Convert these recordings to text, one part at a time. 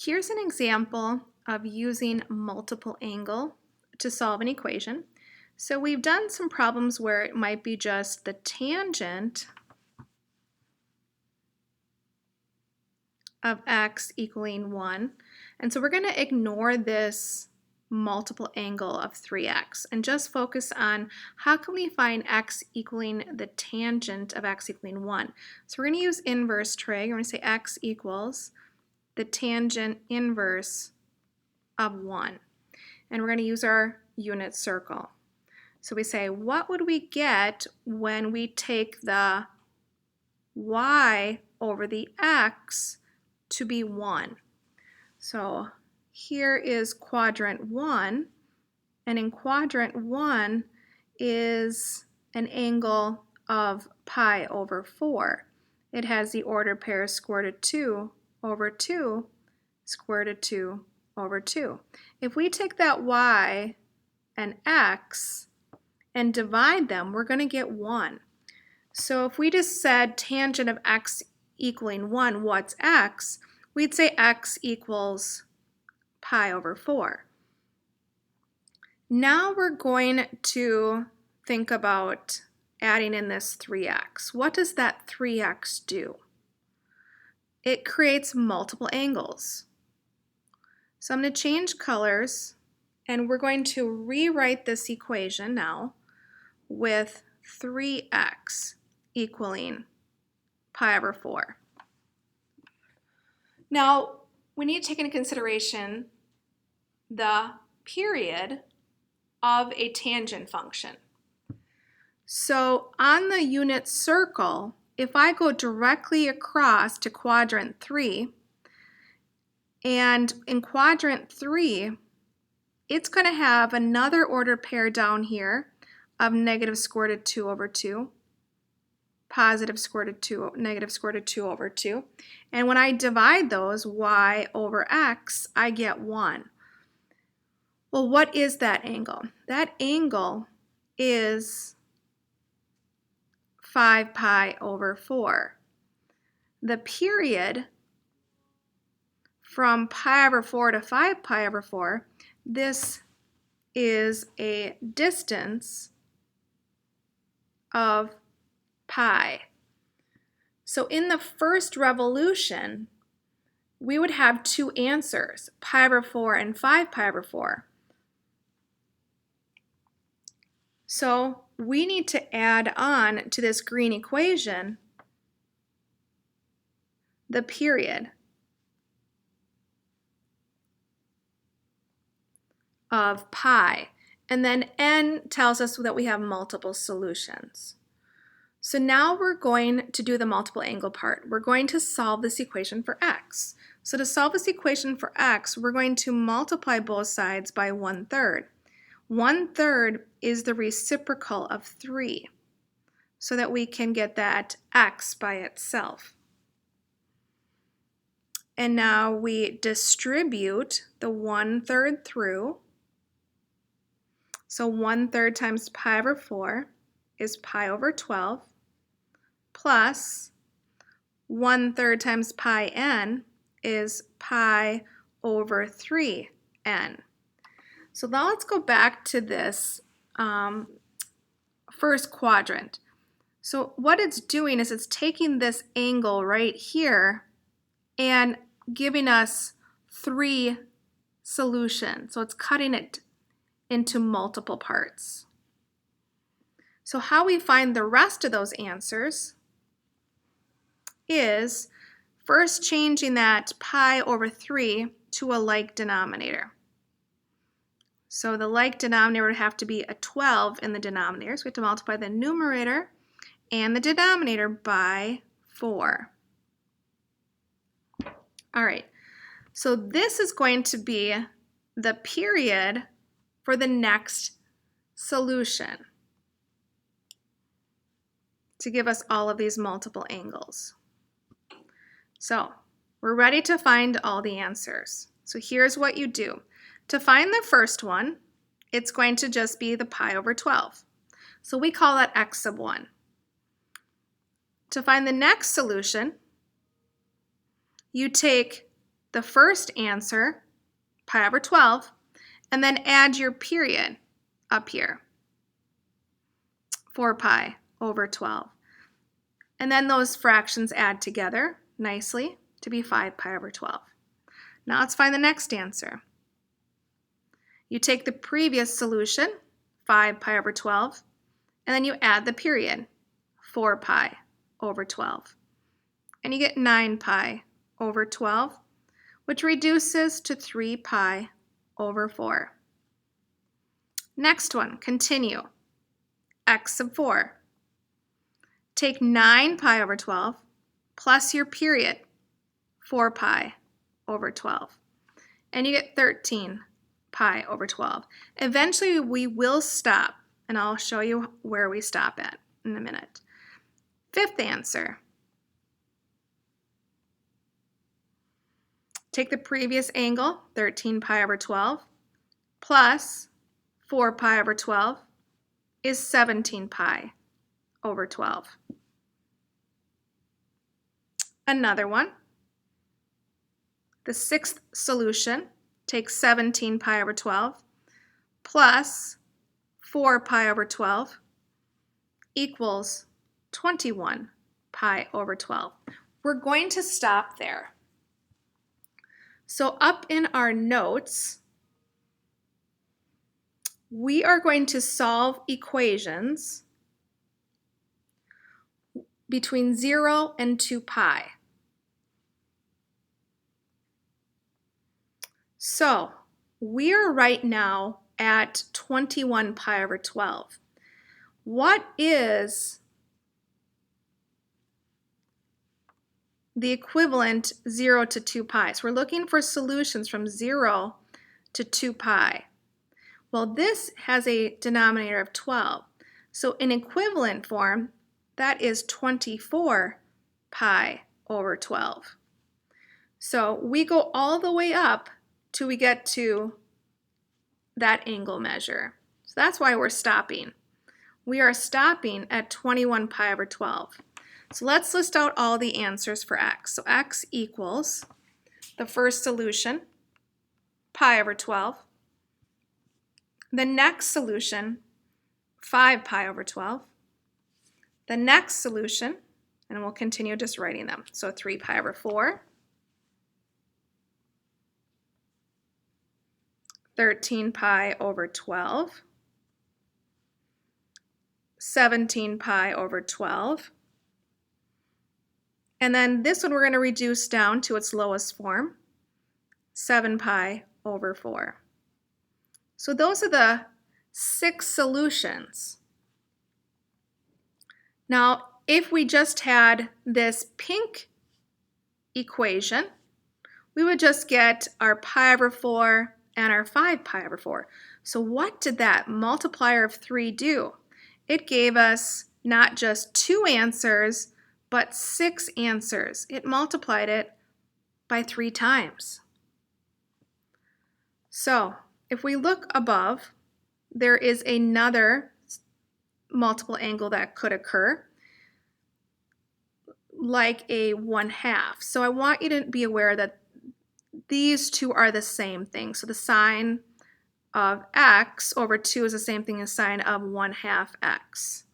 Here's an example of using multiple angle to solve an equation. So we've done some problems where it might be just the tangent of x equaling 1. And so we're going to ignore this multiple angle of 3x and just focus on how can we find x equaling the tangent of x equaling 1. So we're going to use inverse trig. We're going to say x equals the tangent inverse of 1. And we're going to use our unit circle. So we say, what would we get when we take the y over the x to be 1? So here is quadrant 1, and in quadrant 1 is an angle of pi over 4. It has the order pair square root of 2 over 2 square root of 2 over 2. If we take that y and x and divide them, we're going to get 1. So if we just said tangent of x equaling 1, what's x? We'd say x equals pi over 4. Now we're going to think about adding in this 3x. What does that 3x do? It creates multiple angles. So I'm going to change colors, and we're going to rewrite this equation now with 3x equaling pi over 4. Now, we need to take into consideration the period of a tangent function. So on the unit circle, if I go directly across to quadrant 3, and in quadrant 3, it's going to have another ordered pair down here of negative square root of 2 over 2, positive square root of 2, negative square root of 2 over 2. And when I divide those, y over x, I get 1. Well, what is that angle? That angle is 5 pi over 4. The period from pi over 4 to 5 pi over 4, this is a distance of pi. So in the first revolution, we would have two answers, pi over 4 and 5 pi over 4. So we need to add on to this green equation the period of pi. And then n tells us that we have multiple solutions. So now we're going to do the multiple angle part. We're going to solve this equation for x. So to solve this equation for x, we're going to multiply both sides by 1/3. 1/3 is the reciprocal of 3, so that we can get that x by itself. And now we distribute the 1/3 through. So 1/3 times pi over 4 is pi over 12, plus 1/3 times pi n is pi over 3n. So now let's go back to this first quadrant. So what it's doing is it's taking this angle right here and giving us 3 solutions. So it's cutting it into multiple parts. So how we find the rest of those answers is first changing that pi over 3 to a like denominator. So the like denominator would have to be a 12 in the denominator. So we have to multiply the numerator and the denominator by 4. All right, so this is going to be the period for the next solution to give us all of these multiple angles. So we're ready to find all the answers. So here's what you do. To find the first one, it's going to just be the pi over 12. So we call that x sub 1. To find the next solution, you take the first answer, pi over 12, and then add your period up here, 4 pi over 12. And then those fractions add together nicely to be 5 pi over 12. Now let's find the next answer. You take the previous solution, 5 pi over 12, and then you add the period, 4 pi over 12. And you get 9 pi over 12, which reduces to 3 pi over 4. Next one, continue. X sub 4. Take 9 pi over 12 plus your period, 4 pi over 12. And you get 13 pi over 12. Eventually we will stop, and I'll show you where we stop at in a minute. Fifth answer. Take the previous angle, 13 pi over 12, plus 4 pi over 12 is 17 pi over 12. Another one. The sixth solution, take 17 pi over 12 plus 4 pi over 12 equals 21 pi over 12. We're going to stop there. So up in our notes, we are going to solve equations between 0 and 2 pi. So we are right now at 21 pi over 12. What is the equivalent 0 to 2 pi? So we're looking for solutions from 0 to 2 pi. Well, this has a denominator of 12. So in equivalent form, that is 24 pi over 12. So we go all the way up till we get to that angle measure. So that's why we're stopping. We are stopping at 21 pi over 12. So let's list out all the answers for x. So x equals the first solution, pi over 12. The next solution, 5 pi over 12. The next solution, and we'll continue just writing them. So 3 pi over 4. 13 pi over 12, 17 pi over 12, and then this one we're going to reduce down to its lowest form, 7 pi over 4. So those are the 6 solutions. Now, if we just had this pink equation, we would just get our pi over 4 and our 5 pi over 4. So what did that multiplier of 3 do? It gave us not just 2 answers, but 6 answers. It multiplied it by 3 times. So if we look above, there is another multiple angle that could occur, like a 1/2. So I want you to be aware that these two are the same thing. So the sine of x over 2 is the same thing as sine of 1/2 x.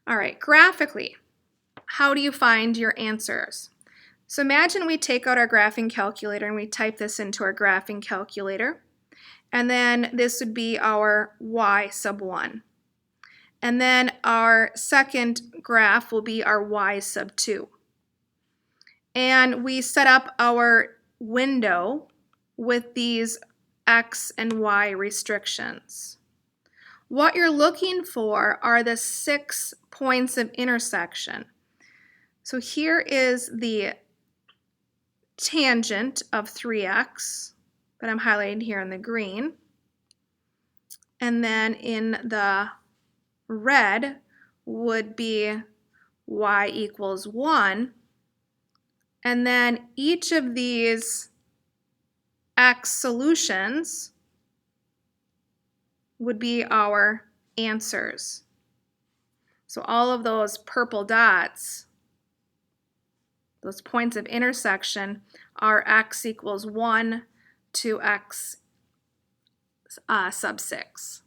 All right, graphically, how do you find your answers? So imagine we take out our graphing calculator and we type this into our graphing calculator. And then this would be our y sub 1. And then our second graph will be our y sub 2. And we set up our window with these x and y restrictions. What you're looking for are the 6 points of intersection. So here is the tangent of 3x that I'm highlighting here in the green. And then in the red would be y equals 1. And then each of these x solutions would be our answers. So all of those purple dots those points of intersection are x equals 1 to x sub 6.